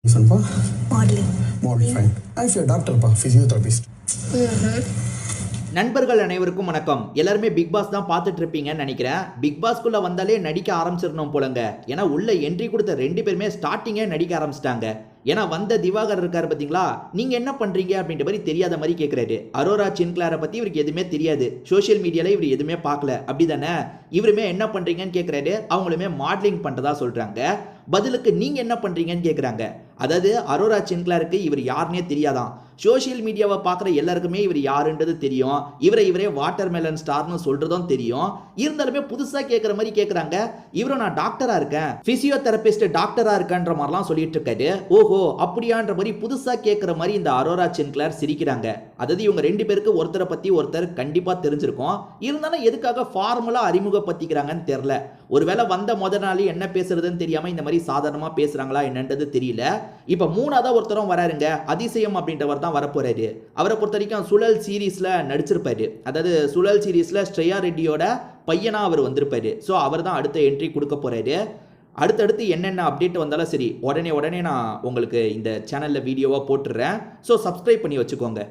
Sanpa? Modeling. Modeling, fine. I'm your doctor, pa, physiotherapist. நண்பர்கள் அனைவருக்கும் வணக்கம். எல்லாருமே பிக் பாஸ் தான் பார்த்துட்டு இருப்பீங்கன்னு நினைக்கிறேன். பிக் பாஸ்க்குள்ள வந்தாலே நடிக்க ஆரம்பிச்சிடணும் போலங்க. ஏன்னா உள்ள என்ட்ரி கொடுத்த 2 பேருமே ஸ்டார்டிங்கே நடிக்க ஆரம்பிச்சிட்டாங்க. ஏன்னா வந்த திவாகர் இருக்காரு பார்த்தீங்களா, நீங்க என்ன பண்றீங்க அப்படின்ற மாதிரி தெரியாத மாதிரி கேட்கிறாரு. அரோரா சின்க்ளாரை பத்தி இவருக்கு எதுவுமே தெரியாது, சோஷியல் மீடியால இவர் எதுவுமே பார்க்கல அப்படிதானே. இவருமே என்ன பண்றீங்கன்னு கேட்கிறாரு, அவங்களுமே மாடலிங் பண்றதா சொல்றாங்க. பதிலுக்கு நீங்க என்ன பண்றீங்கன்னு கேட்குறாங்க. அதாவது அரோரா சின்க்ளாருக்கு இவர் யாருன்னே தெரியாதான். சோஷியல் மீடியாவை பார்க்குற எல்லாருக்குமே இவர் யாருன்றது தெரியும். இவரே வாட்டர் மெலன் ஸ்டார்னு சொல்றதும் தெரியும். இருந்தாலுமே புதுசாக கேட்குற மாதிரி கேட்குறாங்க. இவரும் நான் டாக்டரா இருக்கேன், பிசியோதெரபிஸ்ட் டாக்டரா இருக்கேன்ற மாதிரிலாம் சொல்லிட்டு இருக்காரு. ஓஹோ அப்படியான்ற மாதிரி புதுசாக கேட்குற மாதிரி இந்த அரோரா சின்க்ளார் சிரிக்கிறாங்க. அதாவது இவங்க 2 பேருக்கு ஒருத்தரை பற்றி ஒருத்தர் கண்டிப்பாக தெரிஞ்சிருக்கும். இருந்தாலும் எதுக்காக ஃபார்முலா அறிமுகப்படுத்திக்கிறாங்கன்னு தெரியல. ஒருவேளை வந்த முதல் நாள் என்ன பேசுறதுன்னு தெரியாம இந்த மாதிரி சாதாரணமா பேசுறாங்களா என்னன்றது தெரியல. இப்ப 3ஆவதா ஒருத்தரும் வராருங்க, அதிசயம் அப்படின்றவர் தான் வரப்போறாரு. அவரை பொறுத்த வரைக்கும் சுழல் சீரீஸ்ல நடிச்சிருப்பாரு. அதாவது சுழல் சீரீஸ்ல ஸ்ரேயா ரெட்டியோட பையனா அவர் வந்திருப்பாரு. ஸோ அவர் தான் அடுத்த என்ட்ரி கொடுக்க போறாரு. அடுத்தடுத்து என்னென்ன அப்டேட் வந்தாலும் சரி உடனே நான் உங்களுக்கு இந்த சேனல்ல வீடியோவா போட்டுடுறேன். ஸோ சப்ஸ்கிரைப் பண்ணி வச்சுக்கோங்க.